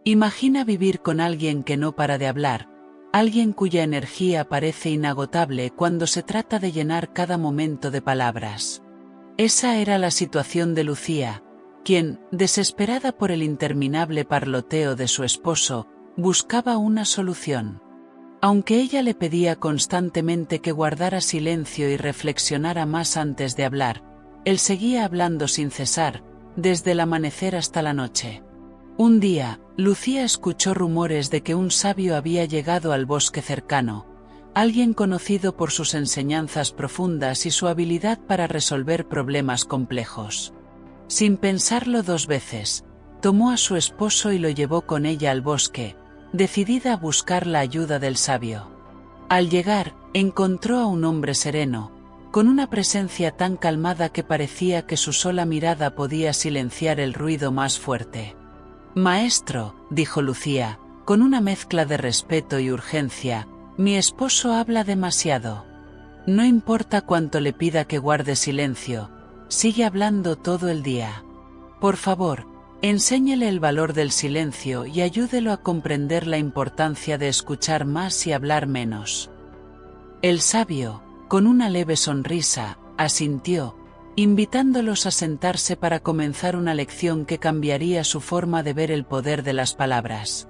Imagina vivir con alguien que no para de hablar, alguien cuya energía parece inagotable cuando se trata de llenar cada momento de palabras. Esa era la situación de Lucía, quien, desesperada por el interminable parloteo de su esposo, buscaba una solución. Aunque ella le pedía constantemente que guardara silencio y reflexionara más antes de hablar, él seguía hablando sin cesar, desde el amanecer hasta la noche. Un día, Lucía escuchó rumores de que un sabio había llegado al bosque cercano, alguien conocido por sus enseñanzas profundas y su habilidad para resolver problemas complejos. Sin pensarlo dos veces, tomó a su esposo y lo llevó con ella al bosque, decidida a buscar la ayuda del sabio. Al llegar, encontró a un hombre sereno, con una presencia tan calmada que parecía que su sola mirada podía silenciar el ruido más fuerte. «Maestro», dijo Lucía, con una mezcla de respeto y urgencia, «mi esposo habla demasiado. No importa cuánto le pida que guarde silencio, sigue hablando todo el día. Por favor, enséñele el valor del silencio y ayúdelo a comprender la importancia de escuchar más y hablar menos». El sabio, con una leve sonrisa, asintió, invitándolos a sentarse para comenzar una lección que cambiaría su forma de ver el poder de las palabras.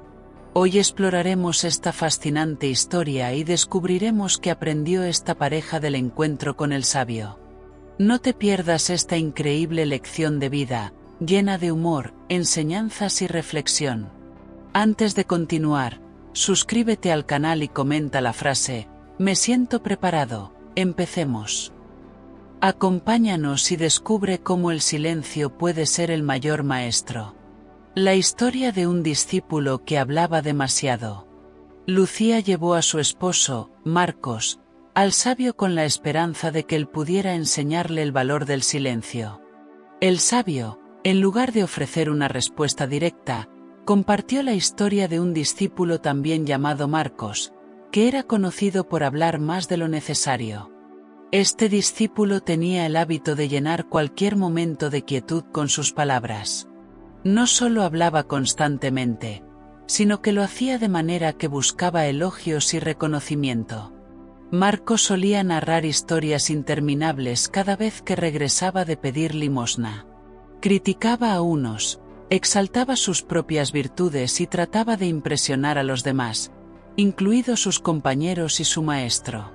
Hoy exploraremos esta fascinante historia y descubriremos qué aprendió esta pareja del encuentro con el sabio. No te pierdas esta increíble lección de vida, llena de humor, enseñanzas y reflexión. Antes de continuar, suscríbete al canal y comenta la frase, «Me siento preparado, empecemos». Acompáñanos y descubre cómo el silencio puede ser el mayor maestro. La historia de un discípulo que hablaba demasiado. Lucía llevó a su esposo, Marcos, al sabio con la esperanza de que él pudiera enseñarle el valor del silencio. El sabio, en lugar de ofrecer una respuesta directa, compartió la historia de un discípulo también llamado Marcos, que era conocido por hablar más de lo necesario. Este discípulo tenía el hábito de llenar cualquier momento de quietud con sus palabras. No solo hablaba constantemente, sino que lo hacía de manera que buscaba elogios y reconocimiento. Marcos solía narrar historias interminables cada vez que regresaba de pedir limosna. Criticaba a unos, exaltaba sus propias virtudes y trataba de impresionar a los demás, incluidos sus compañeros y su maestro.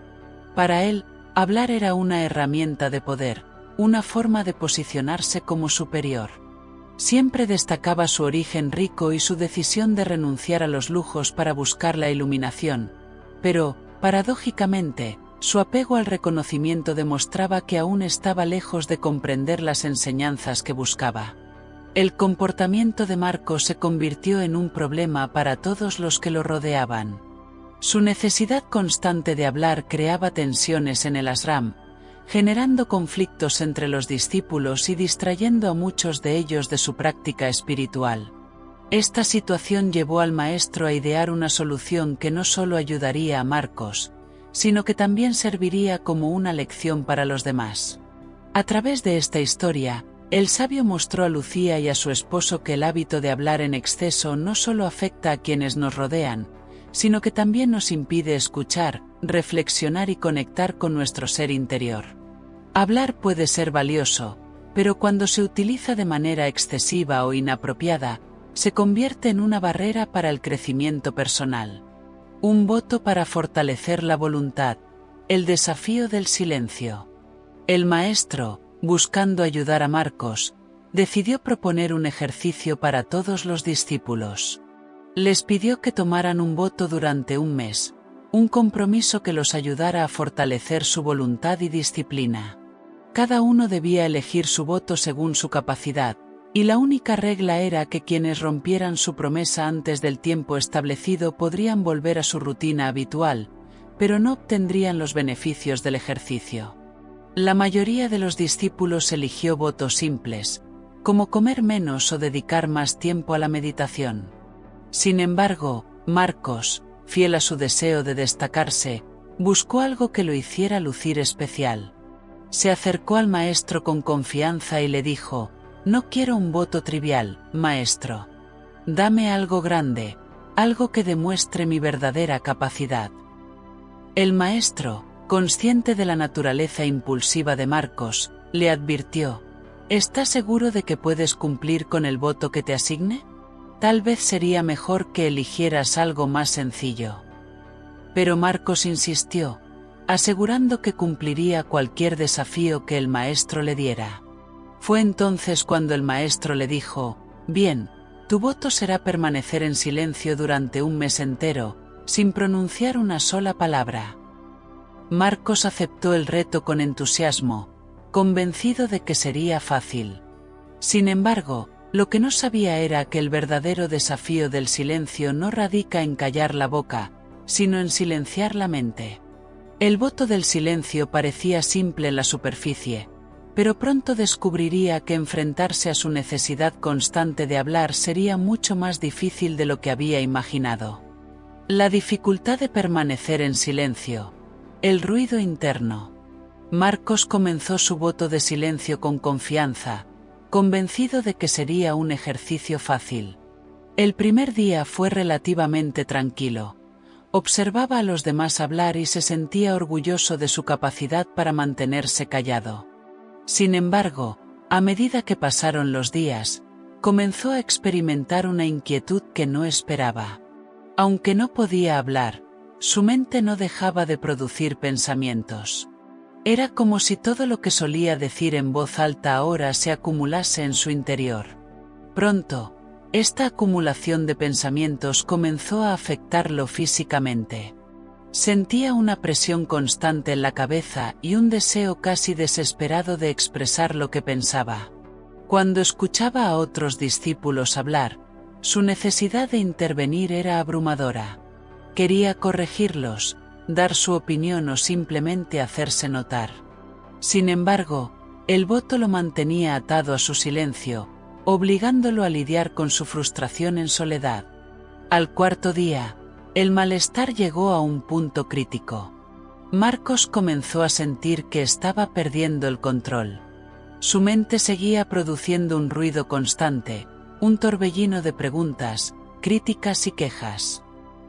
Para él, hablar era una herramienta de poder, una forma de posicionarse como superior. Siempre destacaba su origen rico y su decisión de renunciar a los lujos para buscar la iluminación, pero, paradójicamente, su apego al reconocimiento demostraba que aún estaba lejos de comprender las enseñanzas que buscaba. El comportamiento de Marcos se convirtió en un problema para todos los que lo rodeaban. Su necesidad constante de hablar creaba tensiones en el ashram, generando conflictos entre los discípulos y distrayendo a muchos de ellos de su práctica espiritual. Esta situación llevó al maestro a idear una solución que no solo ayudaría a Marcos, sino que también serviría como una lección para los demás. A través de esta historia, el sabio mostró a Lucía y a su esposo que el hábito de hablar en exceso no solo afecta a quienes nos rodean, sino que también nos impide escuchar, reflexionar y conectar con nuestro ser interior. Hablar puede ser valioso, pero cuando se utiliza de manera excesiva o inapropiada, se convierte en una barrera para el crecimiento personal. Un voto para fortalecer la voluntad, el desafío del silencio. El maestro, buscando ayudar a Marcos, decidió proponer un ejercicio para todos los discípulos. Les pidió que tomaran un voto durante un mes, un compromiso que los ayudara a fortalecer su voluntad y disciplina. Cada uno debía elegir su voto según su capacidad, y la única regla era que quienes rompieran su promesa antes del tiempo establecido podrían volver a su rutina habitual, pero no obtendrían los beneficios del ejercicio. La mayoría de los discípulos eligió votos simples, como comer menos o dedicar más tiempo a la meditación. Sin embargo, Marcos, fiel a su deseo de destacarse, buscó algo que lo hiciera lucir especial. Se acercó al maestro con confianza y le dijo, «No quiero un voto trivial, maestro. Dame algo grande, algo que demuestre mi verdadera capacidad. El maestro, consciente de la naturaleza impulsiva de Marcos, le advirtió: ¿estás seguro de que puedes cumplir con el voto que te asigne? Tal vez sería mejor que eligieras algo más sencillo. Pero Marcos insistió, asegurando que cumpliría cualquier desafío que el maestro le diera. Fue entonces cuando el maestro le dijo: bien, tu voto será permanecer en silencio durante un mes entero, sin pronunciar una sola palabra. Marcos aceptó el reto con entusiasmo, convencido de que sería fácil. Sin embargo, lo que no sabía era que el verdadero desafío del silencio no radica en callar la boca, sino en silenciar la mente. El voto del silencio parecía simple en la superficie, pero pronto descubriría que enfrentarse a su necesidad constante de hablar sería mucho más difícil de lo que había imaginado. La dificultad de permanecer en silencio. El ruido interno. Marcos comenzó su voto de silencio con confianza, convencido de que sería un ejercicio fácil. El primer día fue relativamente tranquilo. Observaba a los demás hablar y se sentía orgulloso de su capacidad para mantenerse callado. Sin embargo, a medida que pasaron los días, comenzó a experimentar una inquietud que no esperaba. Aunque no podía hablar, su mente no dejaba de producir pensamientos. Era como si todo lo que solía decir en voz alta ahora se acumulase en su interior. Pronto, esta acumulación de pensamientos comenzó a afectarlo físicamente. Sentía una presión constante en la cabeza y un deseo casi desesperado de expresar lo que pensaba. Cuando escuchaba a otros discípulos hablar, su necesidad de intervenir era abrumadora. Quería corregirlos, dar su opinión o simplemente hacerse notar. Sin embargo, el voto lo mantenía atado a su silencio, obligándolo a lidiar con su frustración en soledad. Al cuarto día, el malestar llegó a un punto crítico. Marcos comenzó a sentir que estaba perdiendo el control. Su mente seguía produciendo un ruido constante, un torbellino de preguntas, críticas y quejas.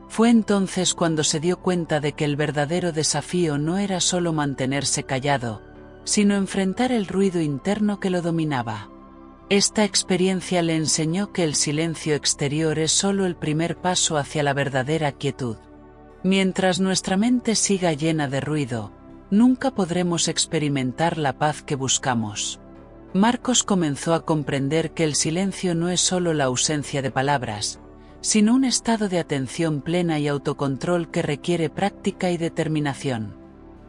Fue entonces cuando se dio cuenta de que el verdadero desafío no era solo mantenerse callado, sino enfrentar el ruido interno que lo dominaba. Esta experiencia le enseñó que el silencio exterior es solo el primer paso hacia la verdadera quietud. Mientras nuestra mente siga llena de ruido, nunca podremos experimentar la paz que buscamos. Marcos comenzó a comprender que el silencio no es solo la ausencia de palabras, sino un estado de atención plena y autocontrol que requiere práctica y determinación.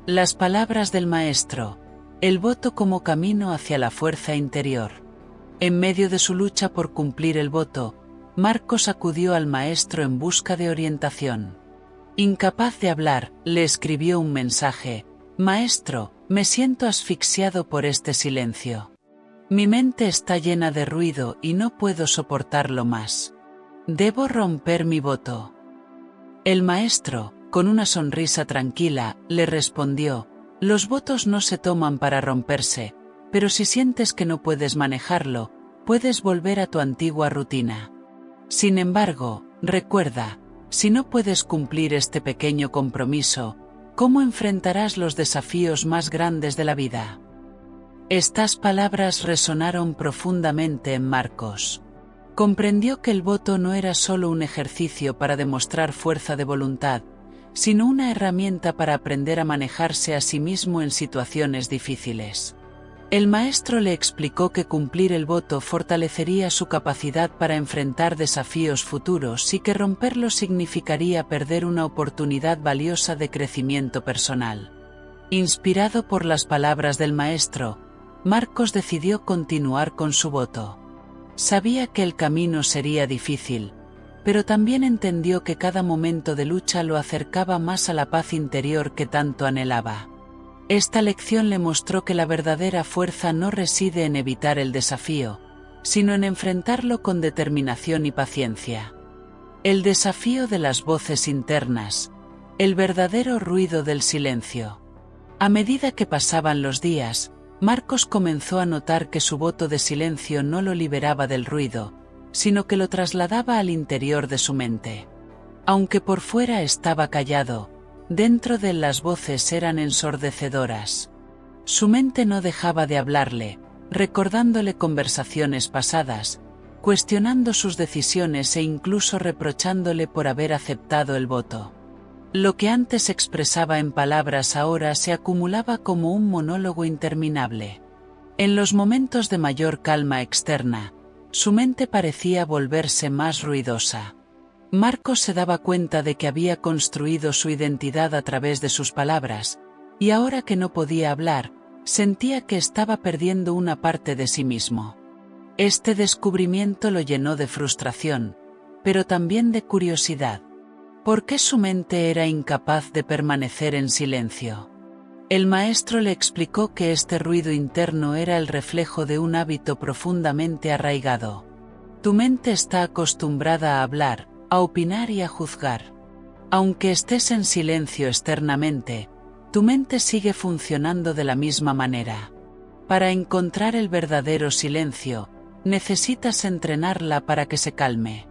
Las palabras del maestro, el voto como camino hacia la fuerza interior. En medio de su lucha por cumplir el voto, Marcos acudió al maestro en busca de orientación. Incapaz de hablar, le escribió un mensaje: «Maestro, me siento asfixiado por este silencio. Mi mente está llena de ruido y no puedo soportarlo más. Debo romper mi voto». El maestro, con una sonrisa tranquila, le respondió: «Los votos no se toman para romperse, pero si sientes que no puedes manejarlo, puedes volver a tu antigua rutina. Sin embargo, recuerda, si no puedes cumplir este pequeño compromiso, ¿cómo enfrentarás los desafíos más grandes de la vida?». Estas palabras resonaron profundamente en Marcos. Comprendió que el voto no era solo un ejercicio para demostrar fuerza de voluntad, sino una herramienta para aprender a manejarse a sí mismo en situaciones difíciles. El maestro le explicó que cumplir el voto fortalecería su capacidad para enfrentar desafíos futuros y que romperlo significaría perder una oportunidad valiosa de crecimiento personal. Inspirado por las palabras del maestro, Marcos decidió continuar con su voto. Sabía que el camino sería difícil, pero también entendió que cada momento de lucha lo acercaba más a la paz interior que tanto anhelaba. Esta lección le mostró que la verdadera fuerza no reside en evitar el desafío, sino en enfrentarlo con determinación y paciencia. El desafío de las voces internas, el verdadero ruido del silencio. A medida que pasaban los días, Marcos comenzó a notar que su voto de silencio no lo liberaba del ruido, sino que lo trasladaba al interior de su mente. Aunque por fuera estaba callado, dentro de él las voces eran ensordecedoras. Su mente no dejaba de hablarle, recordándole conversaciones pasadas, cuestionando sus decisiones e incluso reprochándole por haber aceptado el voto. Lo que antes expresaba en palabras ahora se acumulaba como un monólogo interminable. En los momentos de mayor calma externa, su mente parecía volverse más ruidosa. Marcos se daba cuenta de que había construido su identidad a través de sus palabras, y ahora que no podía hablar, sentía que estaba perdiendo una parte de sí mismo. Este descubrimiento lo llenó de frustración, pero también de curiosidad. ¿Por qué su mente era incapaz de permanecer en silencio? El maestro le explicó que este ruido interno era el reflejo de un hábito profundamente arraigado. Tu mente está acostumbrada a hablar, a opinar y a juzgar. Aunque estés en silencio externamente, tu mente sigue funcionando de la misma manera. Para encontrar el verdadero silencio, necesitas entrenarla para que se calme.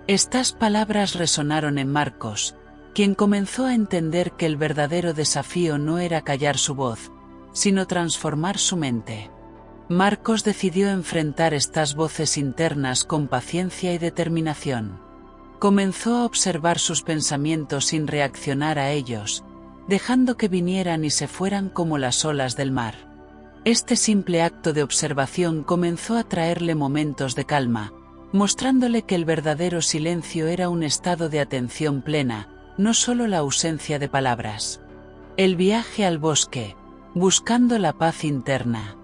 Estas palabras resonaron en Marcos, quien comenzó a entender que el verdadero desafío no era callar su voz, sino transformar su mente. Marcos decidió enfrentar estas voces internas con paciencia y determinación. Comenzó a observar sus pensamientos sin reaccionar a ellos, dejando que vinieran y se fueran como las olas del mar. Este simple acto de observación comenzó a traerle momentos de calma, mostrándole que el verdadero silencio era un estado de atención plena, no solo la ausencia de palabras. El viaje al bosque, buscando la paz interna.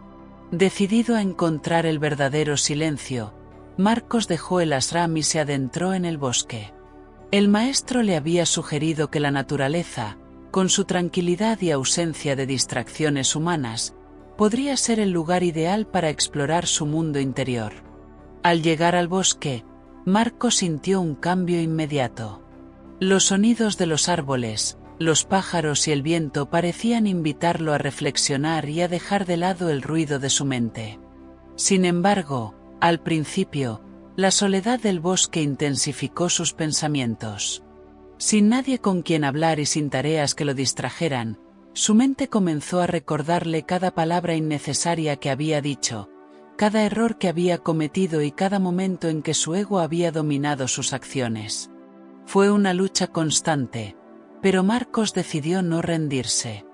Decidido a encontrar el verdadero silencio, Marcos dejó el ashram y se adentró en el bosque. El maestro le había sugerido que la naturaleza, con su tranquilidad y ausencia de distracciones humanas, podría ser el lugar ideal para explorar su mundo interior. Al llegar al bosque, Marcos sintió un cambio inmediato. Los sonidos de los árboles, los pájaros y el viento parecían invitarlo a reflexionar y a dejar de lado el ruido de su mente. Sin embargo, al principio, la soledad del bosque intensificó sus pensamientos. Sin nadie con quien hablar y sin tareas que lo distrajeran, su mente comenzó a recordarle cada palabra innecesaria que había dicho, cada error que había cometido y cada momento en que su ego había dominado sus acciones. Fue una lucha constante, pero Marcos decidió no rendirse.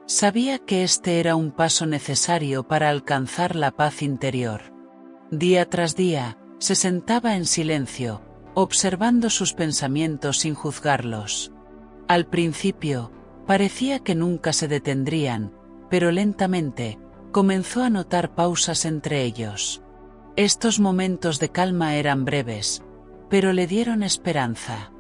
Sabía que este era un paso necesario para alcanzar la paz interior. Día tras día, se sentaba en silencio, observando sus pensamientos sin juzgarlos. Al principio, parecía que nunca se detendrían, pero lentamente, comenzó a notar pausas entre ellos. Estos momentos de calma eran breves, pero le dieron esperanza.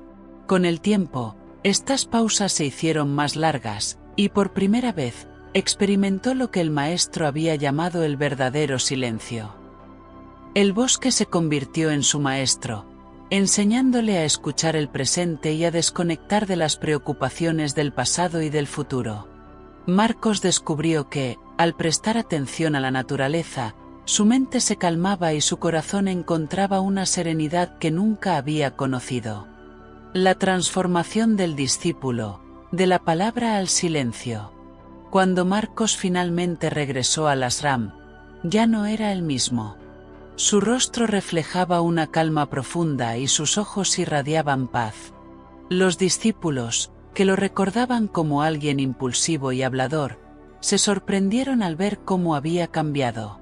Con el tiempo, estas pausas se hicieron más largas, y por primera vez, experimentó lo que el maestro había llamado el verdadero silencio. El bosque se convirtió en su maestro, enseñándole a escuchar el presente y a desconectar de las preocupaciones del pasado y del futuro. Marcos descubrió que, al prestar atención a la naturaleza, su mente se calmaba y su corazón encontraba una serenidad que nunca había conocido. La transformación del discípulo, de la palabra al silencio. Cuando Marcos finalmente regresó al ashram, ya no era el mismo. Su rostro reflejaba una calma profunda y sus ojos irradiaban paz. Los discípulos, que lo recordaban como alguien impulsivo y hablador, se sorprendieron al ver cómo había cambiado.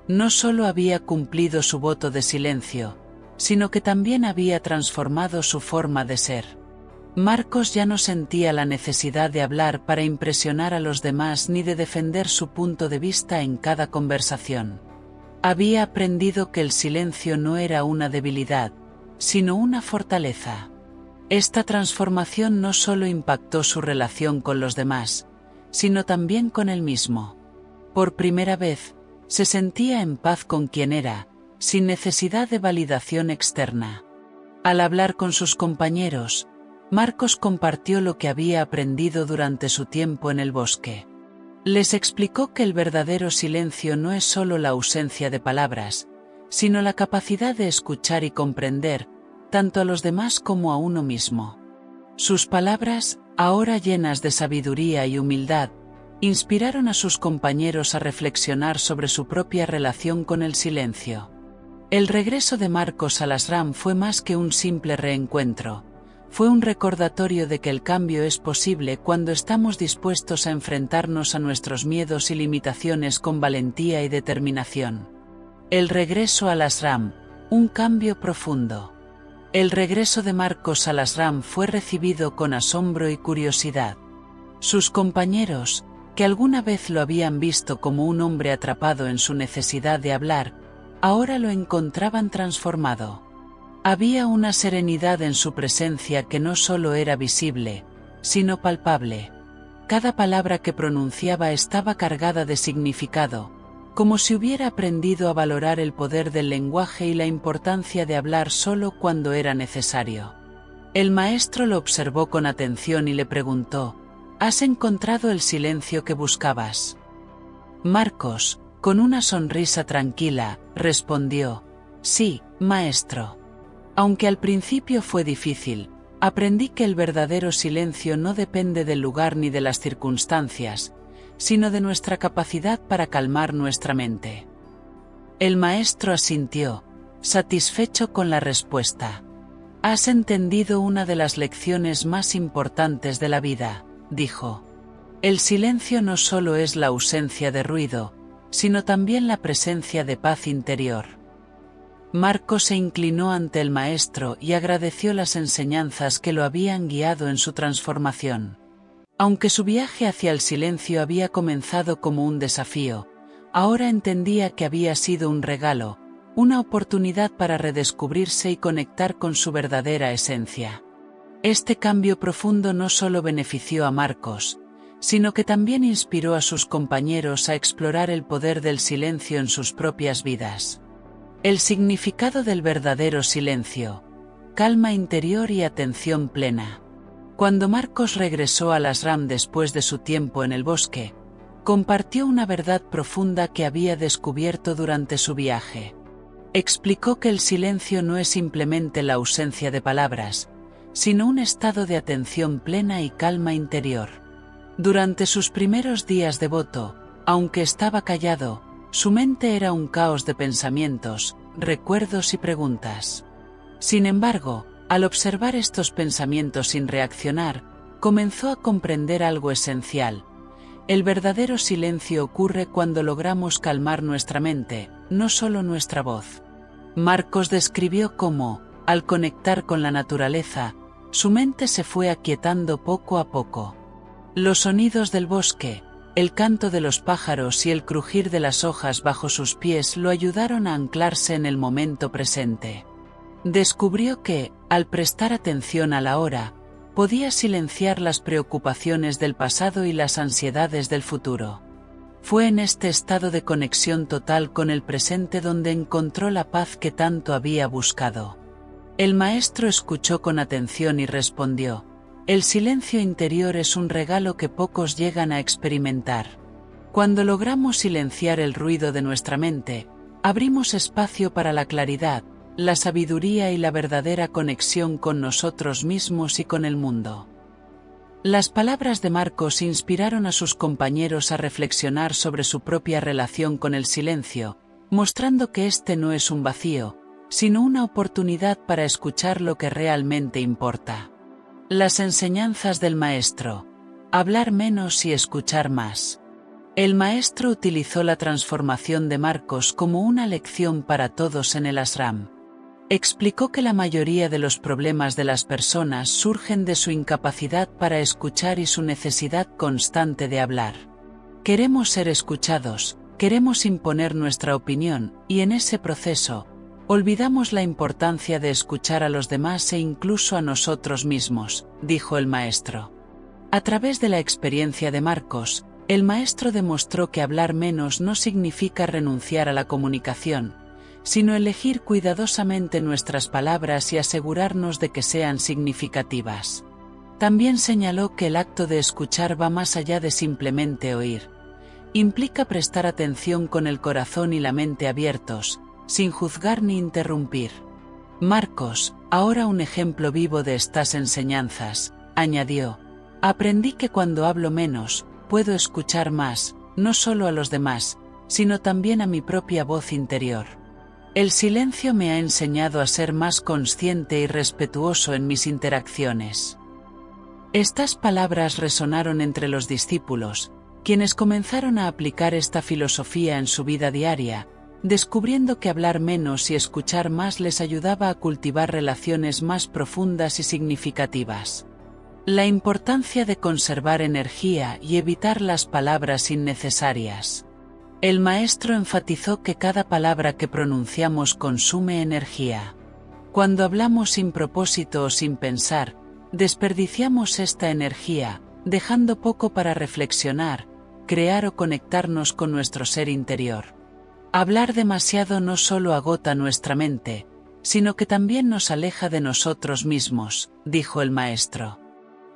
No solo había cumplido su voto de silencio, sino que también había transformado su forma de ser. Marcos ya no sentía la necesidad de hablar para impresionar a los demás ni de defender su punto de vista en cada conversación. Había aprendido que el silencio no era una debilidad, sino una fortaleza. Esta transformación no solo impactó su relación con los demás, sino también con él mismo. Por primera vez, se sentía en paz con quien era, sin necesidad de validación externa. Al hablar con sus compañeros, Marcos compartió lo que había aprendido durante su tiempo en el bosque. Les explicó que el verdadero silencio no es solo la ausencia de palabras, sino la capacidad de escuchar y comprender, tanto a los demás como a uno mismo. Sus palabras, ahora llenas de sabiduría y humildad, inspiraron a sus compañeros a reflexionar sobre su propia relación con el silencio. El regreso de Marcos al ashram fue más que un simple reencuentro. Fue un recordatorio de que el cambio es posible cuando estamos dispuestos a enfrentarnos a nuestros miedos y limitaciones con valentía y determinación. El regreso al ashram, un cambio profundo. El regreso de Marcos al ashram fue recibido con asombro y curiosidad. Sus compañeros, que alguna vez lo habían visto como un hombre atrapado en su necesidad de hablar, ahora lo encontraban transformado. Había una serenidad en su presencia que no solo era visible, sino palpable. Cada palabra que pronunciaba estaba cargada de significado, como si hubiera aprendido a valorar el poder del lenguaje y la importancia de hablar solo cuando era necesario. El maestro lo observó con atención y le preguntó: ¿Has encontrado el silencio que buscabas? Marcos, con una sonrisa tranquila, respondió: Sí, maestro. Aunque al principio fue difícil, aprendí que el verdadero silencio no depende del lugar ni de las circunstancias, sino de nuestra capacidad para calmar nuestra mente. El maestro asintió, satisfecho con la respuesta. Has entendido una de las lecciones más importantes de la vida, dijo. El silencio no solo es la ausencia de ruido, sino también la presencia de paz interior. Marcos se inclinó ante el maestro y agradeció las enseñanzas que lo habían guiado en su transformación. Aunque su viaje hacia el silencio había comenzado como un desafío, ahora entendía que había sido un regalo, una oportunidad para redescubrirse y conectar con su verdadera esencia. Este cambio profundo no solo benefició a Marcos, sino que también inspiró a sus compañeros a explorar el poder del silencio en sus propias vidas. El significado del verdadero silencio: calma interior y atención plena. Cuando Marcos regresó al ashram después de su tiempo en el bosque, compartió una verdad profunda que había descubierto durante su viaje. Explicó que el silencio no es simplemente la ausencia de palabras, sino un estado de atención plena y calma interior. Durante sus primeros días de devoto, aunque estaba callado, su mente era un caos de pensamientos, recuerdos y preguntas. Sin embargo, al observar estos pensamientos sin reaccionar, comenzó a comprender algo esencial. El verdadero silencio ocurre cuando logramos calmar nuestra mente, no solo nuestra voz. Marcos describió cómo, al conectar con la naturaleza, su mente se fue aquietando poco a poco. Los sonidos del bosque, el canto de los pájaros y el crujir de las hojas bajo sus pies lo ayudaron a anclarse en el momento presente. Descubrió que, al prestar atención a la hora, podía silenciar las preocupaciones del pasado y las ansiedades del futuro. Fue en este estado de conexión total con el presente donde encontró la paz que tanto había buscado. El maestro escuchó con atención y respondió: el silencio interior es un regalo que pocos llegan a experimentar. Cuando logramos silenciar el ruido de nuestra mente, abrimos espacio para la claridad, la sabiduría y la verdadera conexión con nosotros mismos y con el mundo. Las palabras de Marcos inspiraron a sus compañeros a reflexionar sobre su propia relación con el silencio, mostrando que este no es un vacío, sino una oportunidad para escuchar lo que realmente importa. Las enseñanzas del maestro: hablar menos y escuchar más. El maestro utilizó la transformación de Marcos como una lección para todos en el ashram. Explicó que la mayoría de los problemas de las personas surgen de su incapacidad para escuchar y su necesidad constante de hablar. Queremos ser escuchados, queremos imponer nuestra opinión, y en ese proceso, olvidamos la importancia de escuchar a los demás e incluso a nosotros mismos, dijo el maestro. A través de la experiencia de Marcos, el maestro demostró que hablar menos no significa renunciar a la comunicación, sino elegir cuidadosamente nuestras palabras y asegurarnos de que sean significativas. También señaló que el acto de escuchar va más allá de simplemente oír. Implica prestar atención con el corazón y la mente abiertos, sin juzgar ni interrumpir. Marcos, ahora un ejemplo vivo de estas enseñanzas, añadió. Aprendí que cuando hablo menos, puedo escuchar más, no solo a los demás, sino también a mi propia voz interior. El silencio me ha enseñado a ser más consciente y respetuoso en mis interacciones. Estas palabras resonaron entre los discípulos, quienes comenzaron a aplicar esta filosofía en su vida diaria, descubriendo que hablar menos y escuchar más les ayudaba a cultivar relaciones más profundas y significativas. La importancia de conservar energía y evitar las palabras innecesarias. El maestro enfatizó que cada palabra que pronunciamos consume energía. Cuando hablamos sin propósito o sin pensar, desperdiciamos esta energía, dejando poco para reflexionar, crear o conectarnos con nuestro ser interior. Hablar demasiado no solo agota nuestra mente, sino que también nos aleja de nosotros mismos, dijo el maestro.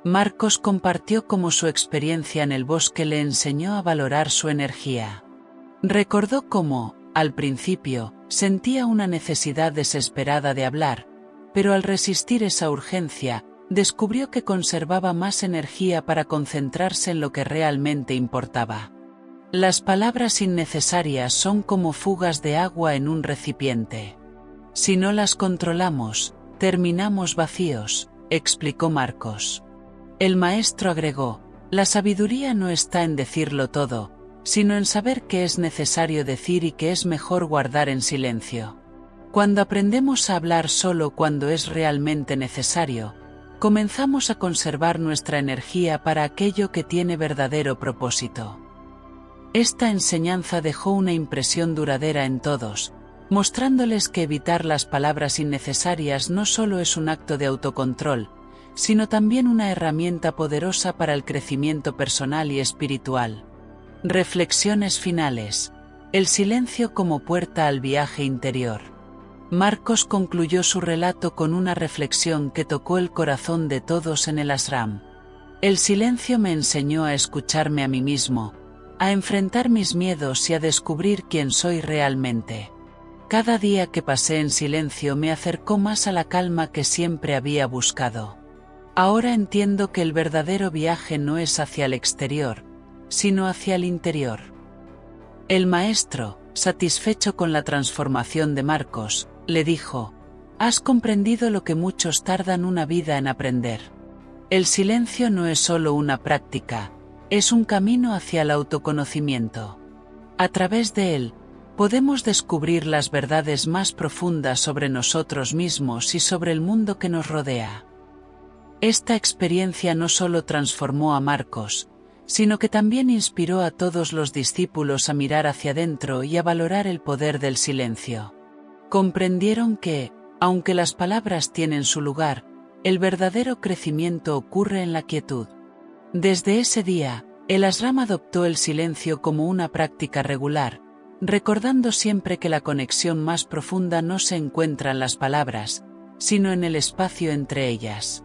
Marcos compartió cómo su experiencia en el bosque le enseñó a valorar su energía. Recordó cómo, al principio, sentía una necesidad desesperada de hablar, pero al resistir esa urgencia, descubrió que conservaba más energía para concentrarse en lo que realmente importaba. Las palabras innecesarias son como fugas de agua en un recipiente. Si no las controlamos, terminamos vacíos, explicó Marcos. El maestro agregó, la sabiduría no está en decirlo todo, sino en saber qué es necesario decir y qué es mejor guardar en silencio. Cuando aprendemos a hablar solo cuando es realmente necesario, comenzamos a conservar nuestra energía para aquello que tiene verdadero propósito. Esta enseñanza dejó una impresión duradera en todos, mostrándoles que evitar las palabras innecesarias no solo es un acto de autocontrol, sino también una herramienta poderosa para el crecimiento personal y espiritual. Reflexiones finales. El silencio como puerta al viaje interior. Marcos concluyó su relato con una reflexión que tocó el corazón de todos en el ashram. El silencio me enseñó a escucharme a mí mismo, a enfrentar mis miedos y a descubrir quién soy realmente. Cada día que pasé en silencio me acercó más a la calma que siempre había buscado. Ahora entiendo que el verdadero viaje no es hacia el exterior, sino hacia el interior. El maestro, satisfecho con la transformación de Marcos, le dijo, has comprendido lo que muchos tardan una vida en aprender. El silencio no es solo una práctica, es un camino hacia el autoconocimiento. A través de él, podemos descubrir las verdades más profundas sobre nosotros mismos y sobre el mundo que nos rodea. Esta experiencia no solo transformó a Marcos, sino que también inspiró a todos los discípulos a mirar hacia adentro y a valorar el poder del silencio. Comprendieron que, aunque las palabras tienen su lugar, el verdadero crecimiento ocurre en la quietud. Desde ese día, el ashram adoptó el silencio como una práctica regular, recordando siempre que la conexión más profunda no se encuentra en las palabras, sino en el espacio entre ellas.